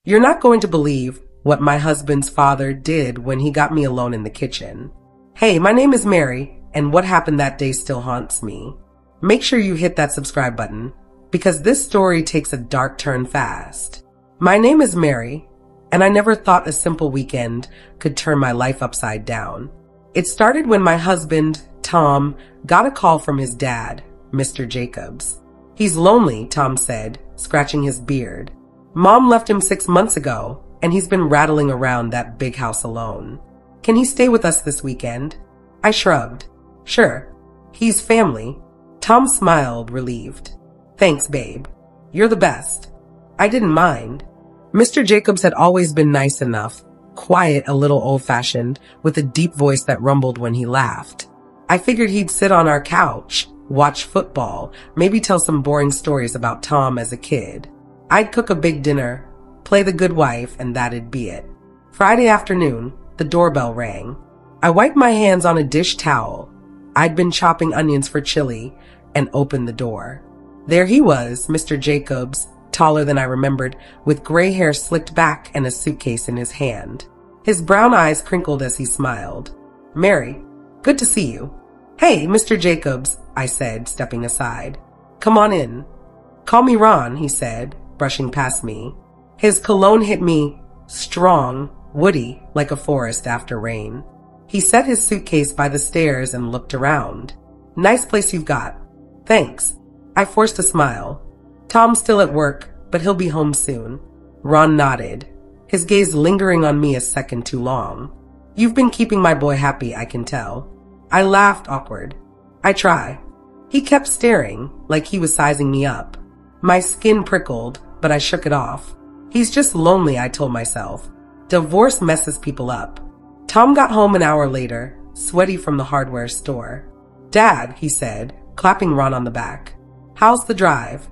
You're not going to believe what my husband's father did when he got me alone in the kitchen. Hey, my name is Mary, and what happened that day still haunts me. Make sure you hit that subscribe button, because this story takes a dark turn fast. My name is Mary, and I never thought a simple weekend could turn my life upside down. It started when my husband, Tom, got a call from his dad, Mr. Jacobs. He's lonely, Tom said, scratching his beard. Mom left him 6 months ago, and he's been rattling around that big house alone. Can he stay with us this weekend? I shrugged. Sure. He's family. Tom smiled, relieved. Thanks, babe. You're the best. I didn't mind. Mr. Jacobs had always been nice enough, quiet, a little old-fashioned, with a deep voice that rumbled when he laughed. I figured he'd sit on our couch, watch football, maybe tell some boring stories about Tom as a kid. I'd cook a big dinner, play the good wife, and that'd be it. Friday afternoon, the doorbell rang. I wiped my hands on a dish towel. I'd been chopping onions for chili and opened the door. There he was, Mr. Jacobs, taller than I remembered, with gray hair slicked back and a suitcase in his hand. His brown eyes crinkled as he smiled. Mary, good to see you. Hey, Mr. Jacobs, I said, stepping aside. Come on in. Call me Ron, he said, brushing past me. His cologne hit me strong, woody, like a forest after rain. He set his suitcase by the stairs and looked around. Nice place you've got. Thanks. I forced a smile. Tom's still at work, but he'll be home soon. Ron nodded, his gaze lingering on me a second too long. You've been keeping my boy happy, I can tell. I laughed, awkward. I try. He kept staring, like he was sizing me up. My skin prickled, but I shook it off. He's just lonely, I told myself. Divorce messes people up. Tom got home an hour later, sweaty from the hardware store. Dad, he said, clapping Ron on the back. How's the drive?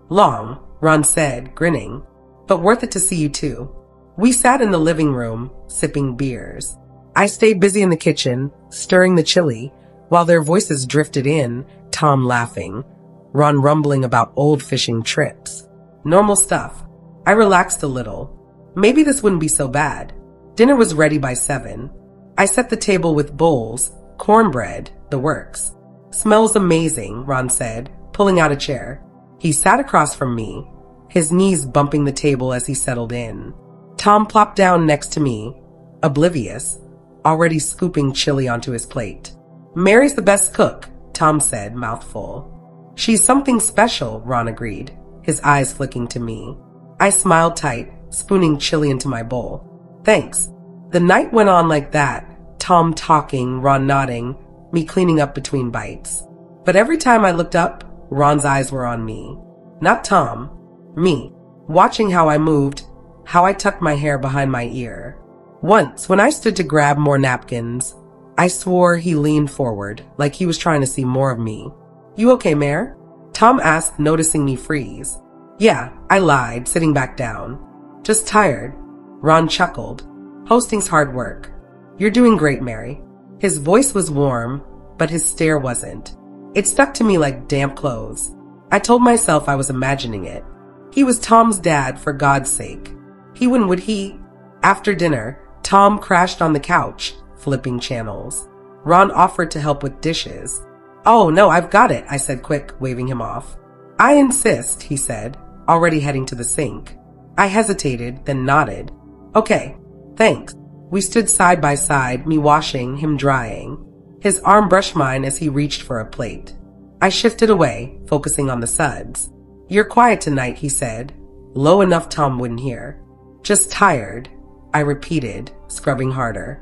Long, Ron said, grinning, but worth it to see you too. We sat in the living room, sipping beers. I stayed busy in the kitchen, stirring the chili, while their voices drifted in, Tom laughing, Ron rumbling about old fishing trips. Normal stuff. I relaxed a little. Maybe this wouldn't be so bad. Dinner was ready by 7. I set the table with bowls, cornbread, the works. Smells amazing, Ron said, pulling out a chair. He sat across from me, his knees bumping the table as he settled in. Tom plopped down next to me, oblivious, already scooping chili onto his plate. Mary's the best cook, Tom said, mouthful. She's something special, Ron agreed, his eyes flicking to me. I smiled tight, spooning chili into my bowl. Thanks. The night went on like that, Tom talking, Ron nodding, me cleaning up between bites. But every time I looked up, Ron's eyes were on me. Not Tom. Me. Watching how I moved, how I tucked my hair behind my ear. Once, when I stood to grab more napkins, I swore he leaned forward, like he was trying to see more of me. You okay, Mare? Tom asked, noticing me freeze. Yeah, I lied, sitting back down. Just tired. Ron chuckled. Hosting's hard work. You're doing great, Mary. His voice was warm, but his stare wasn't. It stuck to me like damp clothes. I told myself I was imagining it. He was Tom's dad, for God's sake. He wouldn't, would he? After dinner, Tom crashed on the couch, flipping channels. Ron offered to help with dishes. Oh, no, I've got it, I said quick, waving him off. I insist, he said, already heading to the sink. I hesitated, then nodded. Okay, thanks. We stood side by side, me washing, him drying. His arm brushed mine as he reached for a plate. I shifted away, focusing on the suds. You're quiet tonight, he said, low enough Tom wouldn't hear. Just tired, I repeated, scrubbing harder.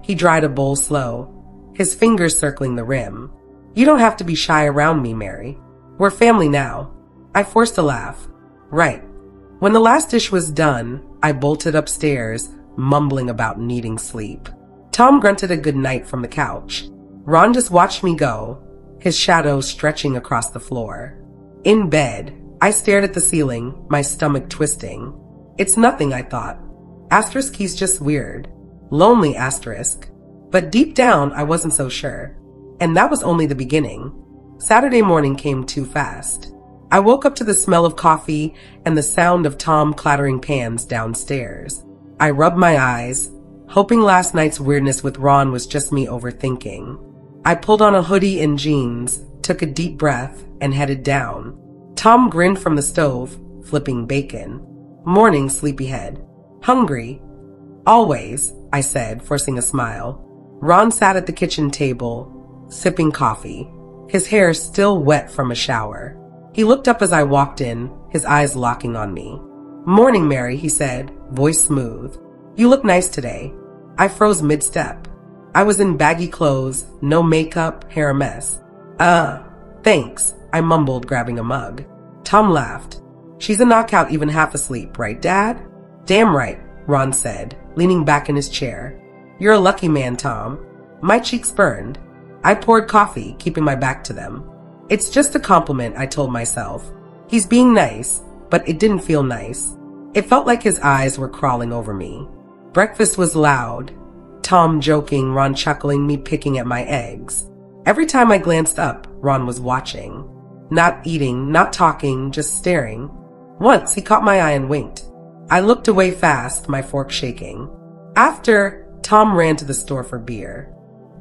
He dried a bowl slow, his fingers circling the rim. You don't have to be shy around me, Mary. We're family now. I forced a laugh. Right. When the last dish was done, I bolted upstairs, mumbling about needing sleep. Tom grunted a good night from the couch. Ron just watched me go, his shadow stretching across the floor. In bed, I stared at the ceiling, my stomach twisting. It's nothing, I thought. Asterisk, he's just weird. Lonely asterisk. But deep down, I wasn't so sure. And that was only the beginning. Saturday morning came too fast. I woke up to the smell of coffee and the sound of Tom clattering pans downstairs. I rubbed my eyes, hoping last night's weirdness with Ron was just me overthinking. I pulled on a hoodie and jeans, took a deep breath, and headed down. Tom grinned from the stove, flipping bacon. Morning, sleepyhead. Hungry? Always, I said, forcing a smile. Ron sat at the kitchen table, sipping coffee, his hair still wet from a shower. He looked up as I walked in, his eyes locking on me. Morning, Mary, he said, voice smooth. You look nice today. I froze mid-step. I was in baggy clothes, no makeup, hair a mess. Thanks, I mumbled, grabbing a mug. Tom laughed. She's a knockout even half asleep, right, Dad? Damn right, Ron said, leaning back in his chair. You're a lucky man, Tom. My cheeks burned. I poured coffee, keeping my back to them. It's just a compliment, I told myself. He's being nice, but it didn't feel nice. It felt like his eyes were crawling over me. Breakfast was loud. Tom joking, Ron chuckling, me picking at my eggs. Every time I glanced up, Ron was watching. Not eating, not talking, just staring. Once he caught my eye and winked. I looked away fast, my fork shaking. After, Tom ran to the store for beer.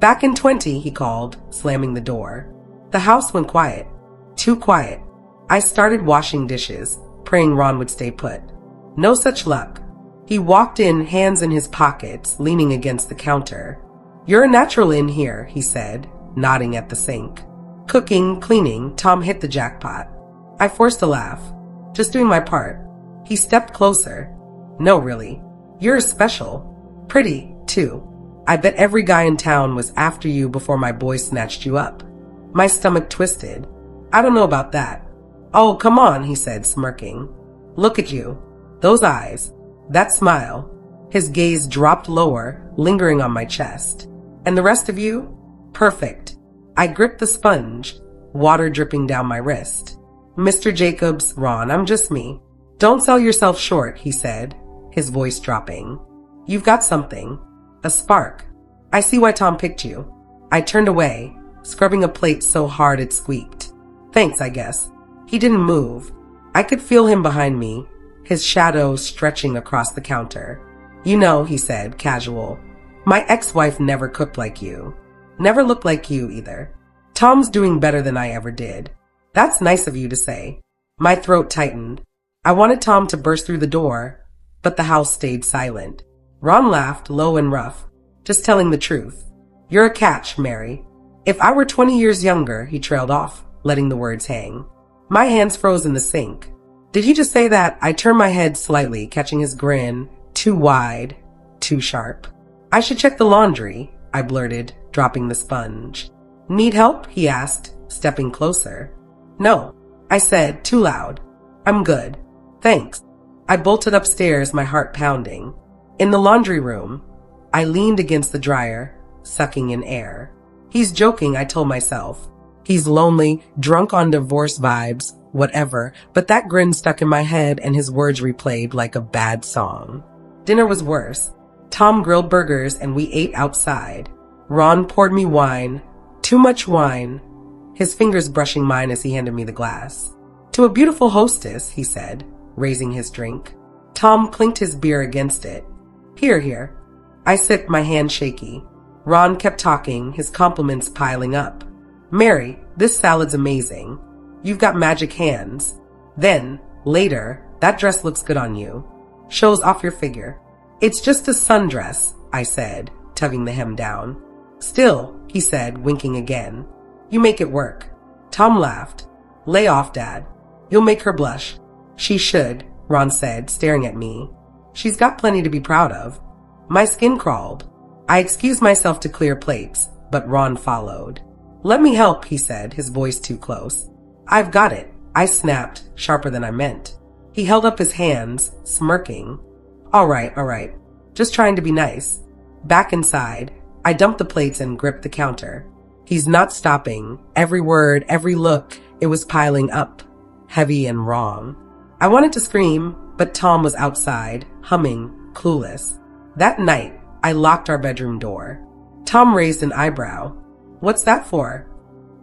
Back in 20, he called, slamming the door. The house went quiet. Too quiet. I started washing dishes, praying Ron would stay put. No such luck. He walked in, hands in his pockets, leaning against the counter. You're a natural in here, he said, nodding at the sink. Cooking, cleaning, Tom hit the jackpot. I forced a laugh. Just doing my part. He stepped closer. No, really. You're special. Pretty, too. I bet every guy in town was after you before my boy snatched you up. My stomach twisted. I don't know about that. Oh, come on, he said, smirking. Look at you. Those eyes. That smile. His gaze dropped lower, lingering on my chest. And the rest of you? Perfect. I gripped the sponge, water dripping down my wrist. Mr. Jacobs, Ron, I'm just me. Don't sell yourself short, he said, his voice dropping. You've got something. A spark. I see why Tom picked you. I turned away, scrubbing a plate so hard it squeaked. Thanks, I guess. He didn't move. I could feel him behind me, his shadow stretching across the counter. You know, he said, casual. My ex-wife never cooked like you. Never looked like you either. Tom's doing better than I ever did. That's nice of you to say. My throat tightened. I wanted Tom to burst through the door, but the house stayed silent. Ron laughed, low and rough. Just telling the truth. You're a catch, Mary. If I were 20 years younger, he trailed off, letting the words hang. My hands froze in the sink. Did he just say that? I turned my head slightly, catching his grin, too wide, too sharp. I should check the laundry, I blurted, dropping the sponge. Need help? He asked, stepping closer. No, I said, too loud. I'm good. Thanks. I bolted upstairs, my heart pounding. In the laundry room, I leaned against the dryer, sucking in air. He's joking, I told myself. He's lonely, drunk on divorce vibes, whatever, but that grin stuck in my head and his words replayed like a bad song. Dinner was worse. Tom grilled burgers and we ate outside. Ron poured me wine, too much wine, his fingers brushing mine as he handed me the glass. To a beautiful hostess, he said, raising his drink. Tom clinked his beer against it. Here. I sipped, my hand shaky. Ron kept talking, his compliments piling up. Mary, this salad's amazing. You've got magic hands. Then, later, that dress looks good on you. Shows off your figure. It's just a sundress, I said, tugging the hem down. Still, he said, winking again. You make it work. Tom laughed. Lay off, Dad. You'll make her blush. She should, Ron said, staring at me. She's got plenty to be proud of. My skin crawled. I excused myself to clear plates, but Ron followed. Let me help, he said, his voice too close. I've got it, I snapped, sharper than I meant. He held up his hands, smirking. All right. Just trying to be nice. Back inside, I dumped the plates and gripped the counter. He's not stopping. Every word, every look, it was piling up, heavy and wrong. I wanted to scream, but Tom was outside, humming, clueless. That night, I locked our bedroom door. Tom raised an eyebrow. What's that for?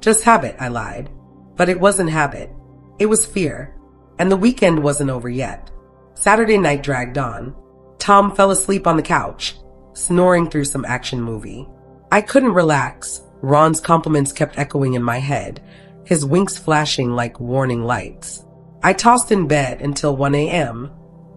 Just habit, I lied. But it wasn't habit. It was fear. And the weekend wasn't over yet. Saturday night dragged on. Tom fell asleep on the couch, snoring through some action movie. I couldn't relax. Ron's compliments kept echoing in my head, his winks flashing like warning lights. I tossed in bed until 1 a.m.,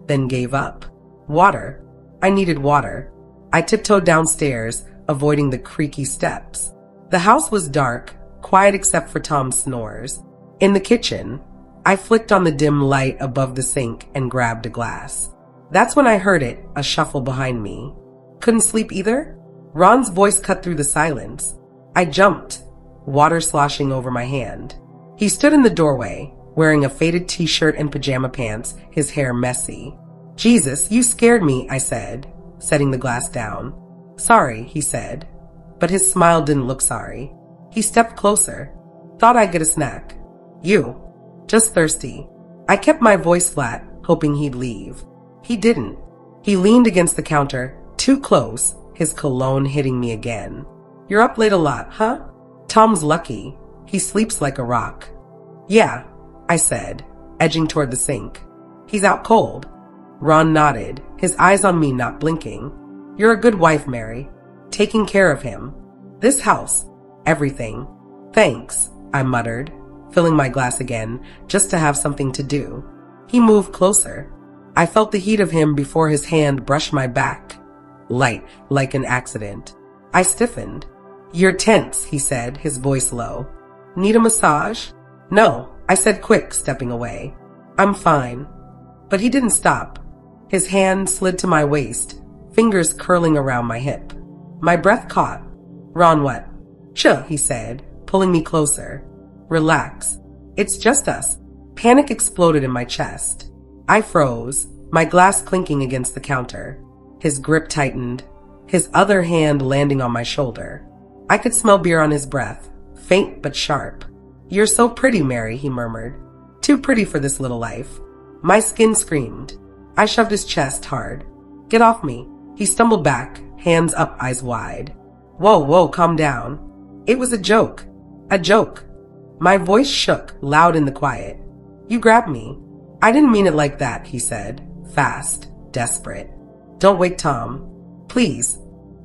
then gave up. Water. I needed water. I tiptoed downstairs, avoiding the creaky steps. The house was dark, quiet except for Tom's snores. In the kitchen, I flicked on the dim light above the sink and grabbed a glass. That's when I heard it, a shuffle behind me. Couldn't sleep either? Ron's voice cut through the silence. I jumped, water sloshing over my hand. He stood in the doorway, wearing a faded t-shirt and pajama pants, his hair messy. Jesus, you scared me, I said, setting the glass down. Sorry, he said, but his smile didn't look sorry. He stepped closer. Thought I'd get a snack. You. Just thirsty. I kept my voice flat, hoping he'd leave. He didn't. He leaned against the counter, too close, his cologne hitting me again. You're up late a lot, huh? Tom's lucky. He sleeps like a rock. Yeah, I said, edging toward the sink. He's out cold. Ron nodded, his eyes on me not blinking. You're a good wife, Mary. Taking care of him. This house. Everything. Thanks, I muttered, filling my glass again, just to have something to do. He moved closer. I felt the heat of him before his hand brushed my back. Light, like an accident. I stiffened. You're tense, he said, his voice low. Need a massage? No, I said quick, stepping away. I'm fine. But he didn't stop. His hand slid to my waist, fingers curling around my hip. My breath caught. Ron, what? Chill, he said, pulling me closer. Relax. It's just us. Panic exploded in my chest. I froze, my glass clinking against the counter. His grip tightened, his other hand landing on my shoulder. I could smell beer on his breath, faint but sharp. You're so pretty, Mary, he murmured. Too pretty for this little life. My skin screamed. I shoved his chest hard. Get off me. He stumbled back, hands up, eyes wide. Whoa, calm down. It was a joke. A joke. My voice shook, loud in the quiet. You grabbed me. I didn't mean it like that, he said, fast, desperate. Don't wake Tom. Please.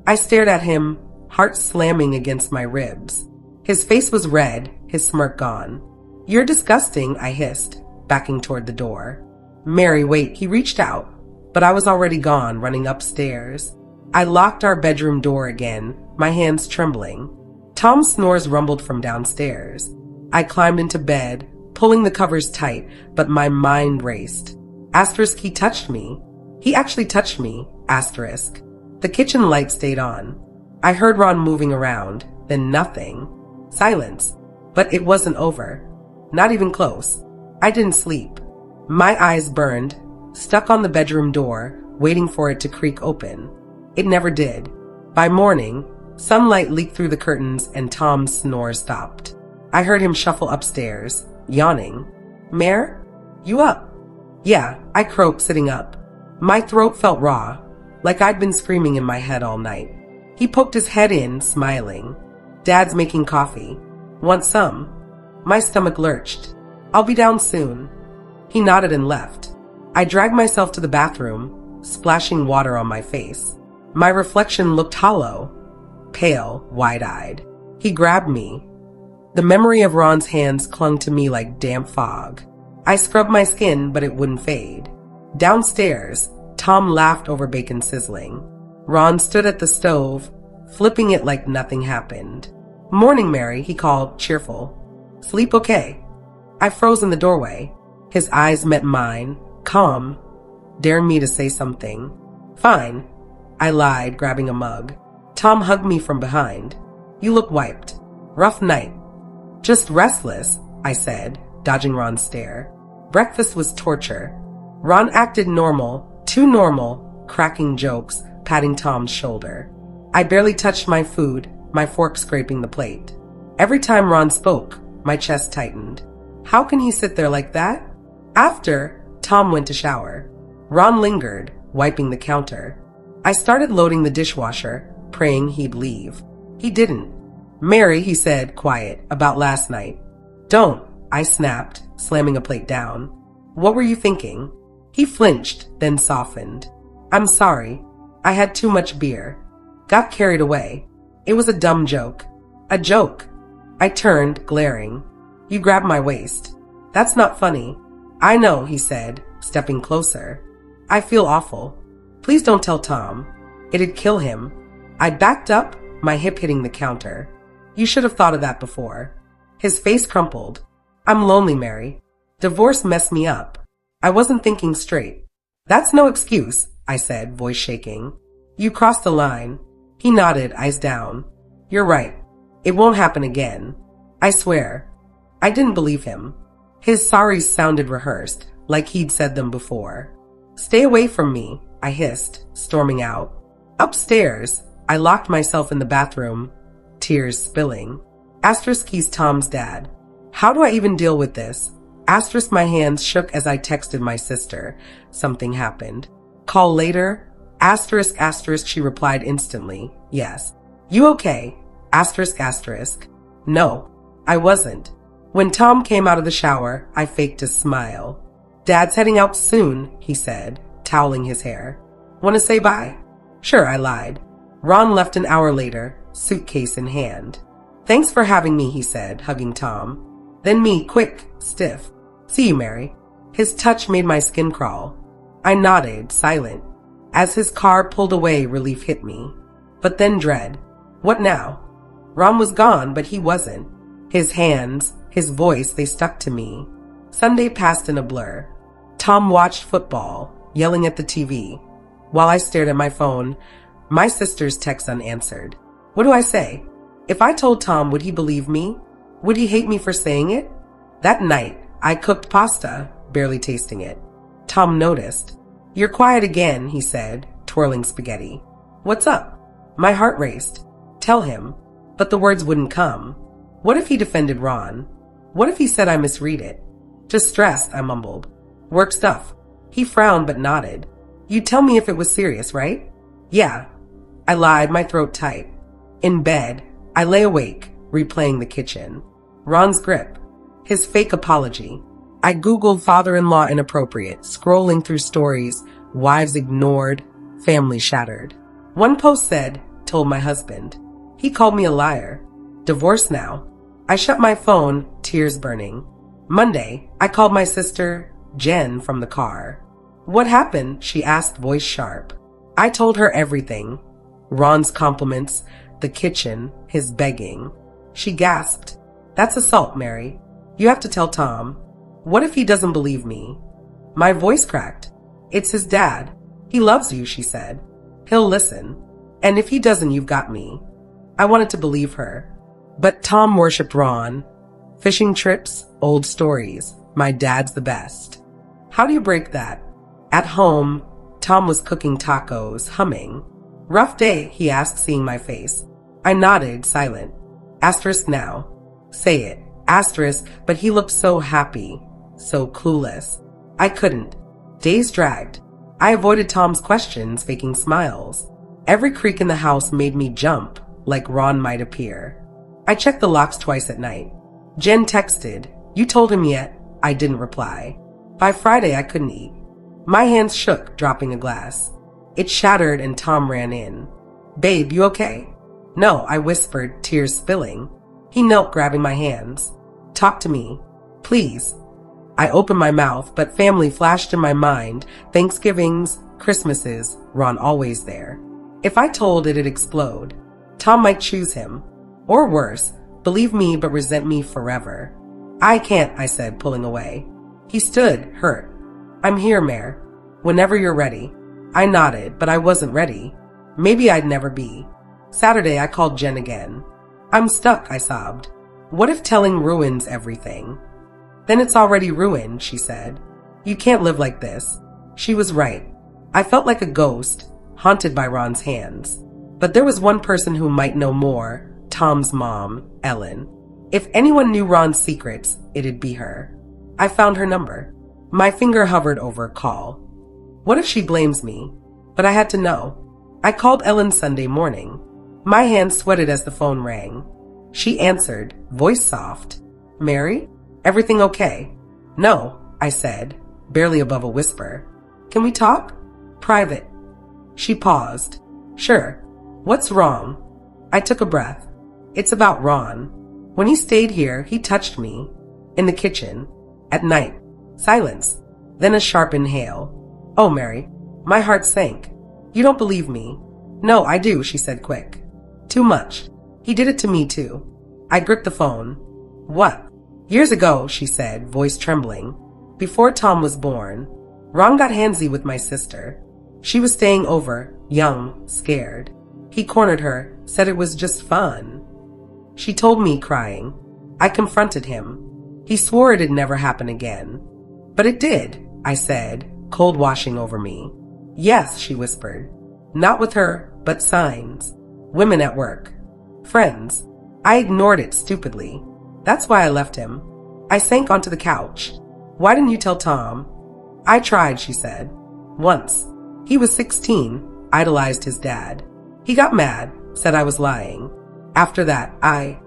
I stared at him, heart slamming against my ribs. His face was red, his smirk gone. You're disgusting, I hissed, backing toward the door. Mary, wait, he reached out, but I was already gone, running upstairs. I locked our bedroom door again, my hands trembling. Tom's snores rumbled from downstairs. I climbed into bed, pulling the covers tight, but my mind raced. Asterisk, he touched me. He actually touched me, asterisk. The kitchen light stayed on. I heard Ron moving around, then nothing. Silence. But it wasn't over. Not even close. I didn't sleep. My eyes burned, stuck on the bedroom door, waiting for it to creak open. It never did. By morning, sunlight leaked through the curtains and Tom's snore stopped. I heard him shuffle upstairs, yawning. Mare? You up? Yeah, I croaked, sitting up. My throat felt raw, like I'd been screaming in my head all night. He poked his head in, smiling. Dad's making coffee. Want some? My stomach lurched. I'll be down soon. He nodded and left. I dragged myself to the bathroom, splashing water on my face. My reflection looked hollow, pale, wide-eyed. He grabbed me. The memory of Ron's hands clung to me like damp fog. I scrubbed my skin, but it wouldn't fade. Downstairs, Tom laughed over bacon sizzling. Ron stood at the stove, flipping it like nothing happened. Morning, Mary, he called, cheerful. Sleep okay? I froze in the doorway. His eyes met mine, calm, daring me to say something. Fine, I lied, grabbing a mug. Tom hugged me from behind. You look wiped. Rough night. Just restless, I said, dodging Ron's stare. Breakfast was torture. Ron acted normal, too normal, cracking jokes, patting Tom's shoulder. I barely touched my food, my fork scraping the plate. Every time Ron spoke, my chest tightened. How can he sit there like that? After, Tom went to shower. Ron lingered, wiping the counter. I started loading the dishwasher, praying he'd leave. He didn't. Mary, he said, quiet, about last night. Don't, I snapped, slamming a plate down. What were you thinking? He flinched, then softened. I'm sorry. I had too much beer. Got carried away. It was a dumb joke. A joke. I turned, glaring. You grabbed my waist. That's not funny. I know, he said, stepping closer. I feel awful. Please don't tell Tom. It'd kill him. I backed up, my hip hitting the counter. You should have thought of that before. His face crumpled. I'm lonely, Mary. Divorce messed me up. I wasn't thinking straight. That's no excuse, I said, voice shaking. You crossed the line. He nodded, eyes down. You're right. It won't happen again. I swear. I didn't believe him. His sorries sounded rehearsed, like he'd said them before. Stay away from me, I hissed, storming out. Upstairs, I locked myself in the bathroom, tears spilling. He's Tom's dad. How do I even deal with this? My hands shook as I texted my sister. Something happened. Call later? She replied instantly. Yes. You okay? No, I wasn't. When Tom came out of the shower, I faked a smile. Dad's heading out soon, he said, toweling his hair. Want to say bye? Sure, I lied. Ron left an hour later, suitcase in hand. Thanks for having me, he said, hugging Tom. Then me, quick, stiff. See you, Mary. His touch made my skin crawl. I nodded, silent. As his car pulled away, relief hit me. But then dread. What now? Ron was gone, but he wasn't. His hands, his voice, they stuck to me. Sunday passed in a blur. Tom watched football, yelling at the TV. While I stared at my phone, my sister's text unanswered. What do I say? If I told Tom, would he believe me? Would he hate me for saying it? That night, I cooked pasta, barely tasting it. Tom noticed. You're quiet again, he said, twirling spaghetti. What's up? My heart raced. Tell him. But the words wouldn't come. What if he defended Ron? What if he said I misread it? Just stressed, I mumbled. Work stuff. He frowned but nodded. You'd tell me if it was serious, right? Yeah. I lied, my throat tight. In bed, I lay awake, replaying the kitchen. Ron's grip. His fake apology. I Googled father-in-law inappropriate, scrolling through stories, wives ignored, family shattered. One post said, told my husband. He called me a liar. Divorced now. I shut my phone, tears burning. Monday, I called my sister, Jen, from the car. What happened? She asked, voice sharp. I told her everything. Ron's compliments, the kitchen, his begging. She gasped. That's assault, Mary. You have to tell Tom. What if he doesn't believe me? My voice cracked. It's his dad. He loves you, she said. He'll listen. And if he doesn't, you've got me. I wanted to believe her. But Tom worshipped Ron. Fishing trips, old stories. My dad's the best. How do you break that? At home, Tom was cooking tacos, humming. Rough day, he asked, seeing my face. I nodded, silent. Asterisk now. Say it. Asterisk, but he looked so happy, so clueless. I couldn't. Days dragged. I avoided Tom's questions, faking smiles. Every creak in the house made me jump, like Ron might appear. I checked the locks twice at night. Jen texted, "You told him yet?" I didn't reply. By Friday, I couldn't eat. My hands shook, dropping a glass. It shattered and Tom ran in. "Babe, you okay?" "No," I whispered, tears spilling. He knelt, grabbing my hands. "Talk to me. Please." I opened my mouth, but family flashed in my mind. Thanksgivings, Christmases, Ron always there. If I told, it'd explode. Tom might choose him. Or worse, believe me but resent me forever. I can't, I said, pulling away. He stood, hurt. "I'm here, Mare. Whenever you're ready." I nodded, but I wasn't ready. Maybe I'd never be. Saturday, I called Jen again. "I'm stuck," I sobbed. "What if telling ruins everything?" "Then it's already ruined," she said. "You can't live like this." She was right. I felt like a ghost, haunted by Ron's hands. But there was one person who might know more, Tom's mom, Ellen. If anyone knew Ron's secrets, it'd be her. I found her number. My finger hovered over call. What if she blames me? But I had to know. I called Ellen Sunday morning. My hand sweated as the phone rang. She answered, voice soft. "Mary? Everything okay?" No, I said, barely above a whisper. Can we talk? Private. She paused. Sure. What's wrong? I took a breath. It's about Ron. When he stayed here, he touched me. In the kitchen. At night. Silence. Then a sharp inhale. Oh, Mary. My heart sank. You don't believe me. No, I do, she said quick. Too much. He did it to me too. I gripped the phone. What? Years ago, she said, voice trembling. Before Tom was born, Ron got handsy with my sister. She was staying over, young, scared. He cornered her, said it was just fun. She told me, crying. I confronted him. He swore it'd never happen again. But it did, I said, cold washing over me. Yes, she whispered. Not with her, but signs. Women at work. Friends. I ignored it stupidly. That's why I left him. I sank onto the couch. Why didn't you tell Tom? I tried, she said. Once. He was 16, idolized his dad. He got mad, said I was lying. After that, I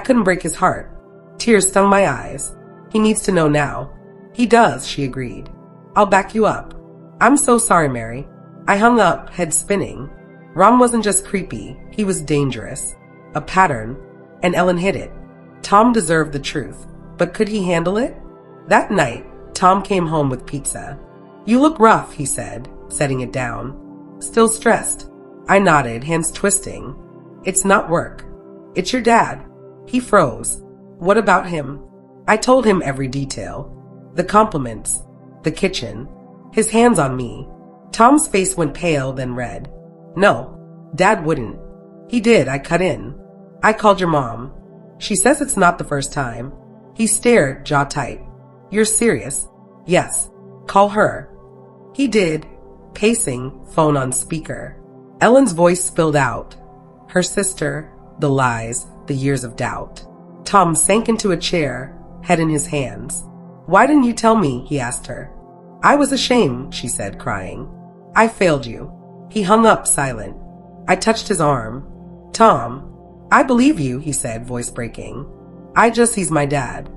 couldn't break his heart. Tears stung my eyes. He needs to know now. He does, she agreed. I'll back you up. I'm so sorry, Mary. I hung up, head spinning. Ron wasn't just creepy, he was dangerous. A pattern, and Ellen hid it. Tom deserved the truth, but could he handle it? That night, Tom came home with pizza. You look rough, he said, setting it down. Still stressed. I nodded, hands twisting. It's not work. It's your dad. He froze. What about him? I told him every detail. The compliments. The kitchen. His hands on me. Tom's face went pale, then red. No, Dad wouldn't. He did, I cut in. I called your mom. She says it's not the first time. He stared, jaw tight. You're serious? Yes. Call her. He did. Pacing, phone on speaker. Ellen's voice spilled out. Her sister, the lies, the years of doubt. Tom sank into a chair, head in his hands. Why didn't you tell me? He asked her. I was ashamed, she said, crying. I failed you. He hung up, silent. I touched his arm. Tom, I believe you, he said, voice breaking. He's my dad.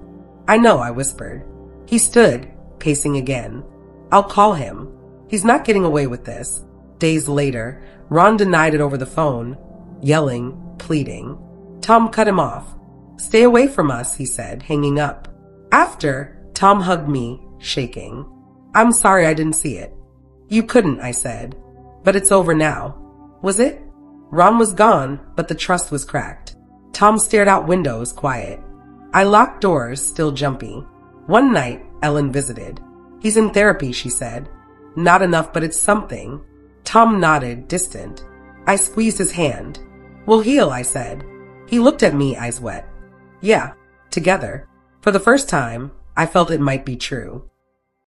I know, I whispered. He stood, pacing again. I'll call him. He's not getting away with this. Days later, Ron denied it over the phone, yelling, pleading. Tom cut him off. Stay away from us, he said, hanging up. After, Tom hugged me, shaking. I'm sorry I didn't see it. You couldn't, I said. But it's over now. Was it? Ron was gone, but the trust was cracked. Tom stared out windows, quiet. I locked doors, still jumpy. One night, Ellen visited. He's in therapy, she said. Not enough, but it's something. Tom nodded, distant. I squeezed his hand. We'll heal, I said. He looked at me, eyes wet. Yeah, together. For the first time, I felt it might be true.